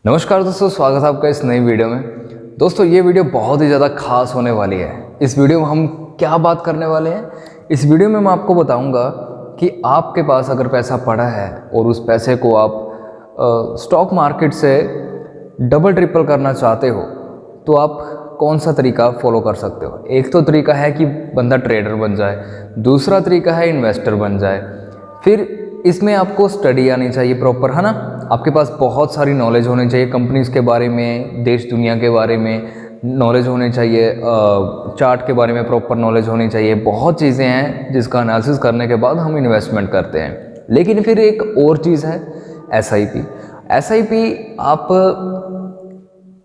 नमस्कार दोस्तों, स्वागत है आपका इस नई वीडियो में। दोस्तों ये वीडियो बहुत ही ज़्यादा खास होने वाली है। इस वीडियो में हम क्या बात करने वाले हैं? इस वीडियो में मैं आपको बताऊंगा कि आपके पास अगर पैसा पड़ा है और उस पैसे को आप स्टॉक मार्केट से डबल ट्रिपल करना चाहते हो तो आप कौन सा तरीका फॉलो कर सकते हो। एक तो तरीका है कि बंदा ट्रेडर बन जाए, दूसरा तरीका है इन्वेस्टर बन जाए। फिर इसमें आपको स्टडी आनी चाहिए प्रॉपर, है ना। आपके पास बहुत सारी नॉलेज होनी चाहिए, कंपनीज़ के बारे में, देश दुनिया के बारे में नॉलेज होनी चाहिए, चार्ट के बारे में प्रॉपर नॉलेज होनी चाहिए। बहुत चीज़ें हैं जिसका एनालिसिस करने के बाद हम इन्वेस्टमेंट करते हैं। लेकिन फिर एक और चीज़ है एसआईपी। एसआईपी आप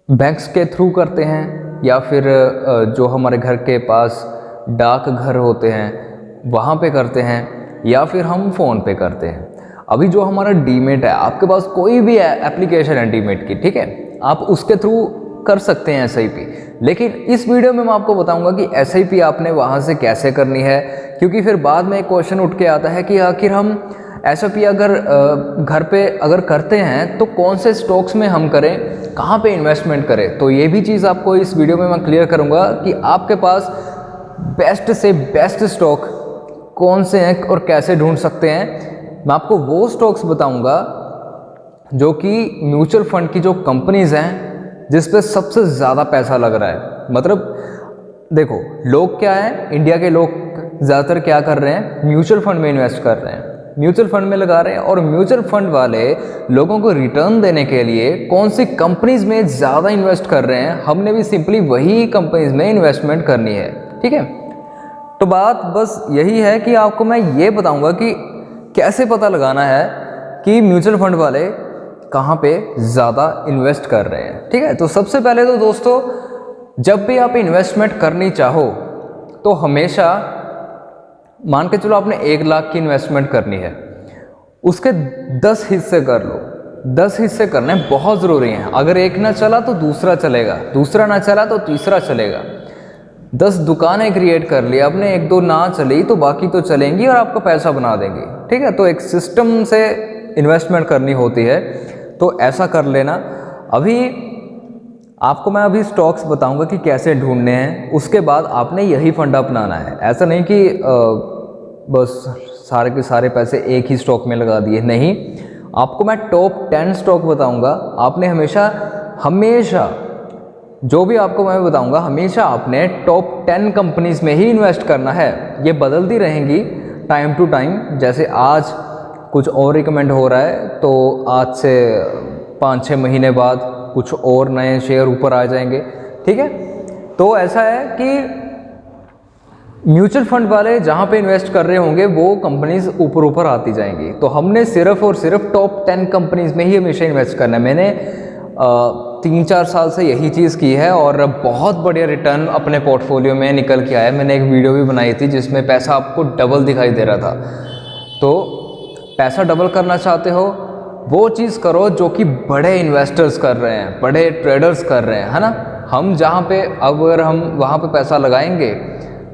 बैंक्स के थ्रू करते हैं या फिर जो हमारे घर के पास डाक घर होते हैं वहाँ पे करते हैं, या फिर हम फ़ोन पे करते हैं। अभी जो हमारा डीमेट है, आपके पास कोई भी एप्लीकेशन है डीमेट की, ठीक है, आप उसके थ्रू कर सकते हैं एसआईपी। लेकिन इस वीडियो में मैं आपको बताऊंगा कि एसआईपी आपने वहाँ से कैसे करनी है, क्योंकि फिर बाद में एक क्वेश्चन उठ के आता है कि आखिर हम एसआईपी अगर घर पे अगर करते हैं तो कौन से स्टॉक्स में हम करें, कहाँ पे इन्वेस्टमेंट करें। तो ये भी चीज़ आपको इस वीडियो में मैं क्लियर करूँगा कि आपके पास बेस्ट से बेस्ट स्टॉक कौन से हैं और कैसे ढूंढ सकते हैं। मैं आपको वो स्टॉक्स बताऊंगा जो कि म्यूचुअल फंड की जो कंपनीज हैं जिस पे सबसे ज़्यादा पैसा लग रहा है। मतलब देखो, लोग क्या है, इंडिया के लोग ज़्यादातर क्या कर रहे हैं, म्यूचुअल फंड में इन्वेस्ट कर रहे हैं, म्यूचुअल फंड में लगा रहे हैं। और म्यूचुअल फंड वाले लोगों को रिटर्न देने के लिए कौन सी कंपनीज में ज़्यादा इन्वेस्ट कर रहे हैं, हमने भी सिंपली वही कंपनीज में इन्वेस्टमेंट करनी है, ठीक है। तो बात बस यही है कि आपको मैं ये बताऊंगा कि कैसे पता लगाना है कि म्यूचुअल फंड वाले कहाँ पे ज़्यादा इन्वेस्ट कर रहे हैं, ठीक है। तो सबसे पहले तो दोस्तों, जब भी आप इन्वेस्टमेंट करनी चाहो तो हमेशा मान के चलो आपने 1 लाख की इन्वेस्टमेंट करनी है, उसके 10 हिस्से कर लो। 10 हिस्से करने बहुत ज़रूरी हैं। अगर एक ना चला तो दूसरा चलेगा, दूसरा ना चला तो तीसरा चलेगा। 10 दुकानें क्रिएट कर ली आपने, 1-2 ना चली तो बाकी तो चलेंगी और आपका पैसा बना देंगी, ठीक है। तो एक सिस्टम से इन्वेस्टमेंट करनी होती है, तो ऐसा कर लेना। अभी आपको मैं अभी स्टॉक्स बताऊंगा कि कैसे ढूंढने हैं, उसके बाद आपने यही फंडा अपनाना है। ऐसा नहीं कि बस सारे के सारे पैसे एक ही स्टॉक में लगा दिए, नहीं। आपको मैं टॉप 10 स्टॉक बताऊंगा। आपने हमेशा जो भी आपको मैं बताऊंगा, हमेशा आपने टॉप 10 कंपनीज में ही इन्वेस्ट करना है। ये बदलती रहेंगी टाइम टू टाइम। जैसे आज कुछ और रिकमेंड हो रहा है तो आज से 5-6 महीने बाद कुछ और नए शेयर ऊपर आ जाएंगे, ठीक है। तो ऐसा है कि म्यूचुअल फंड वाले जहाँ पे इन्वेस्ट कर रहे होंगे वो कंपनीज ऊपर ऊपर आती जाएंगी। तो हमने सिर्फ और सिर्फ टॉप 10 कंपनीज में ही हमेशा इन्वेस्ट करना है। मैंने 3-4 साल से यही चीज़ की है और बहुत बढ़िया रिटर्न अपने पोर्टफोलियो में निकल के आया। मैंने एक वीडियो भी बनाई थी जिसमें पैसा आपको डबल दिखाई दे रहा था। तो पैसा डबल करना चाहते हो, वो चीज़ करो जो कि बड़े इन्वेस्टर्स कर रहे हैं, बड़े ट्रेडर्स कर रहे हैं, है ना। हम जहाँ पे अगर हम वहाँ पे पैसा लगाएंगे,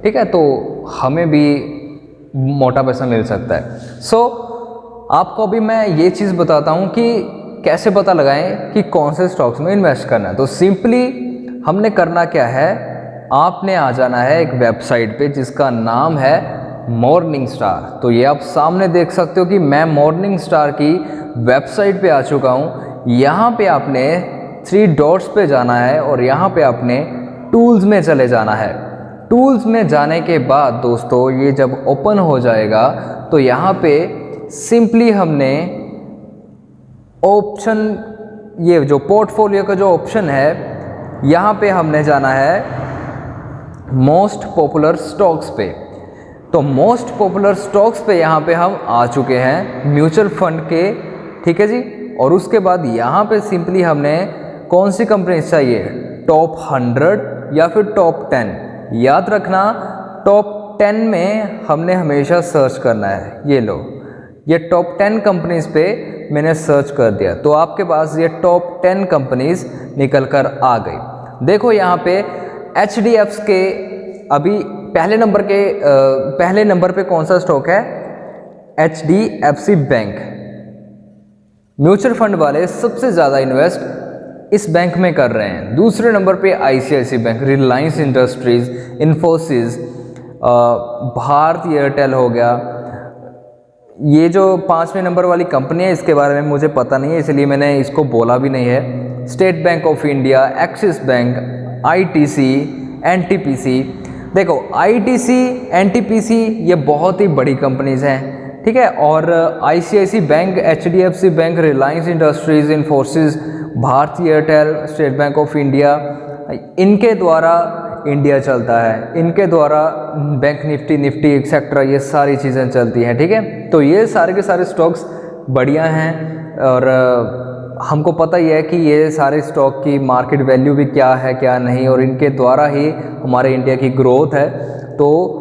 ठीक है, तो हमें भी मोटा पैसा मिल सकता है। सो आपको अभी मैं ये चीज़ बताता हूँ कि कैसे पता लगाएं कि कौन से स्टॉक्स में इन्वेस्ट करना है। तो सिंपली हमने करना क्या है, आपने आ जाना है एक वेबसाइट पे जिसका नाम है मॉर्निंग स्टार। तो ये आप सामने देख सकते हो कि मैं मॉर्निंग स्टार की वेबसाइट पे आ चुका हूँ। यहाँ पे आपने 3 डॉट्स पे जाना है और यहाँ पे आपने टूल्स में चले जाना है। टूल्स में जाने के बाद दोस्तों, ये जब ओपन हो जाएगा तो यहाँ पे सिंपली हमने ऑप्शन, ये जो पोर्टफोलियो का जो ऑप्शन है, यहाँ पे हमने जाना है मोस्ट पॉपुलर स्टॉक्स पे। तो मोस्ट पॉपुलर स्टॉक्स पे यहाँ पे हम आ चुके हैं म्यूचुअल फंड के, ठीक है जी। और उसके बाद यहाँ पे सिंपली हमने कौन सी कंपनी चाहिए, टॉप 100 या फिर टॉप 10। याद रखना, टॉप 10 में हमने हमेशा सर्च करना है। ये लो, ये टॉप 10 कंपनीज पे मैंने सर्च कर दिया तो आपके पास ये टॉप 10 कंपनीज निकल कर आ गई। देखो यहाँ पे HDFs के अभी पहले नंबर पे कौन सा स्टॉक है, HDFC बैंक। म्यूचुअल फंड वाले सबसे ज़्यादा इन्वेस्ट इस बैंक में कर रहे हैं। दूसरे नंबर पे ICICI bank, Reliance Industries, Infosys, Bharti Airtel हो गया। ये जो 5वें नंबर वाली कंपनी है इसके बारे में मुझे पता नहीं है, इसलिए मैंने इसको बोला भी नहीं है। State Bank of India, axis bank, ITC, NTPC। देखो ITC, NTPC ये बहुत ही बड़ी कंपनीज़ हैं, ठीक है। और ICICI bank, HDFC bank, Reliance Industries, Infosys, Bharti Airtel, State Bank of India, इनके द्वारा इंडिया चलता है, इनके द्वारा बैंक निफ्टी एक्सेट्रा ये सारी चीज़ें चलती हैं, ठीक है। तो ये सारे के सारे स्टॉक्स बढ़िया हैं और हमको पता ही है कि ये सारे स्टॉक की मार्केट वैल्यू भी क्या है क्या नहीं, और इनके द्वारा ही हमारे इंडिया की ग्रोथ है। तो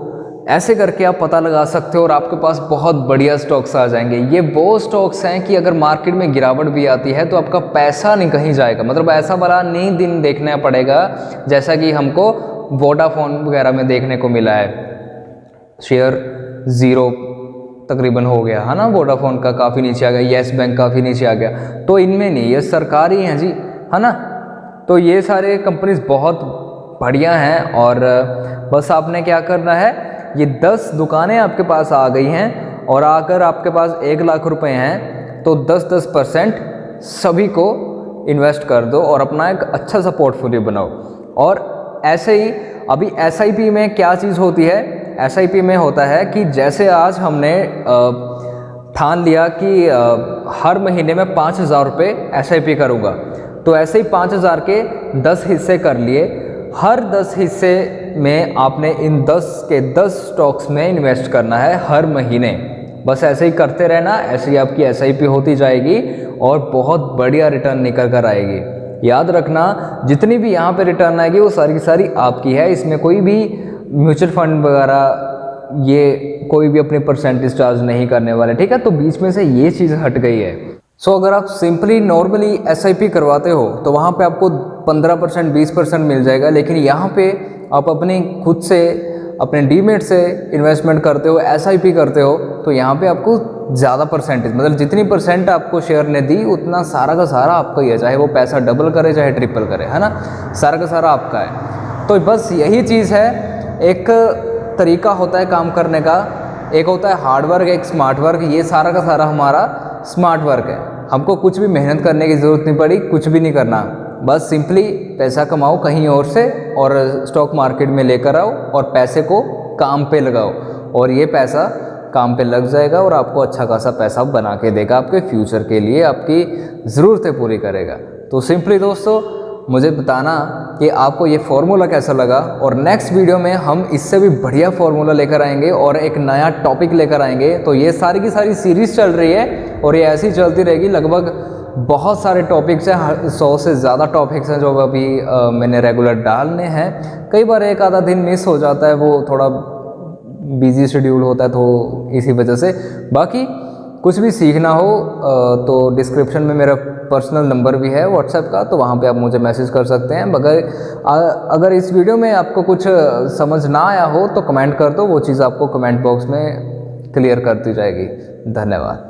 ऐसे करके आप पता लगा सकते हो और आपके पास बहुत बढ़िया स्टॉक्स आ जाएंगे। ये वो स्टॉक्स हैं कि अगर मार्केट में गिरावट भी आती है तो आपका पैसा नहीं कहीं जाएगा, मतलब ऐसा वाला नहीं दिन देखना पड़ेगा जैसा कि हमको वोडाफोन वगैरह में देखने को मिला है। शेयर 0 तकरीबन हो गया है ना, वोडाफोन का काफ़ी नीचे आ गया, येस बैंक काफ़ी नीचे आ गया। तो इनमें नहीं, ये सरकारी हैं जी, है ना। तो ये सारे कंपनीज बहुत बढ़िया हैं और बस आपने क्या करना है, ये 10 दुकानें आपके पास आ गई हैं और अगर आपके पास 1 लाख रुपए हैं तो 10% सभी को इन्वेस्ट कर दो और अपना एक अच्छा सा पोर्टफोलियो बनाओ। और ऐसे ही अभी SIP में क्या चीज़ होती है, SIP में होता है कि जैसे आज हमने ठान लिया कि हर महीने में 5,000 रुपये SIP करूँगा, तो ऐसे ही 5,000 के 10 हिस्से कर लिए। हर 10 हिस्से में आपने इन 10 के 10 स्टॉक्स में इन्वेस्ट करना है हर महीने। बस ऐसे ही करते रहना, ऐसे ही आपकी SIP होती जाएगी और बहुत बढ़िया रिटर्न निकल कर आएगी। याद रखना, जितनी भी यहाँ पे रिटर्न आएगी वो सारी की सारी आपकी है, इसमें कोई भी म्यूचुअल फंड वगैरह ये कोई भी अपनी परसेंटेज चार्ज नहीं करने वाले, ठीक है। तो बीच में से ये चीज़ हट गई है। सो अगर आप सिंपली नॉर्मली SIP करवाते हो तो वहाँ पे आपको 15% 20% मिल जाएगा, लेकिन यहाँ पे आप अपनी खुद से अपने डीमेट से इन्वेस्टमेंट करते हो, SIP करते हो, तो यहाँ पे आपको ज़्यादा परसेंटेज, मतलब जितनी परसेंट आपको शेयर ने दी उतना सारा का सारा आपका ही है, चाहे वो पैसा डबल करे चाहे ट्रिपल करे, है ना, सारा का सारा आपका है। तो बस यही चीज़ है, एक तरीका होता है काम करने का, एक होता है हार्ड वर्क, एक स्मार्ट वर्क। ये सारा का सारा हमारा स्मार्ट वर्क है। हमको कुछ भी मेहनत करने की ज़रूरत नहीं पड़ी, कुछ भी नहीं करना, बस सिंपली पैसा कमाओ कहीं और से और स्टॉक मार्केट में लेकर आओ और पैसे को काम पे लगाओ और ये पैसा काम पे लग जाएगा और आपको अच्छा खासा पैसा बना के देगा, आपके फ्यूचर के लिए आपकी ज़रूरतें पूरी करेगा। तो सिंपली दोस्तों मुझे बताना कि आपको ये फार्मूला कैसा लगा और नेक्स्ट वीडियो में हम इससे भी बढ़िया फार्मूला लेकर आएंगे और एक नया टॉपिक लेकर आएंगे। तो ये सारी की सारी सीरीज़ चल रही है और ये ऐसी चलती रहेगी, लगभग बहुत सारे टॉपिक्स हैं, 100 से ज़्यादा टॉपिक्स हैं जो अभी मैंने रेगुलर डालने हैं। कई बार एक आधा दिन मिस हो जाता है, वो थोड़ा बिजी शेड्यूल होता है तो इसी वजह से। बाकी कुछ भी सीखना हो तो डिस्क्रिप्शन में मेरा पर्सनल नंबर भी है व्हाट्सएप का, तो वहाँ पे आप मुझे मैसेज कर सकते हैं। अगर इस वीडियो में आपको कुछ समझ ना आया हो तो कमेंट कर दो, वो चीज़ आपको कमेंट बॉक्स में क्लियर करती जाएगी। धन्यवाद।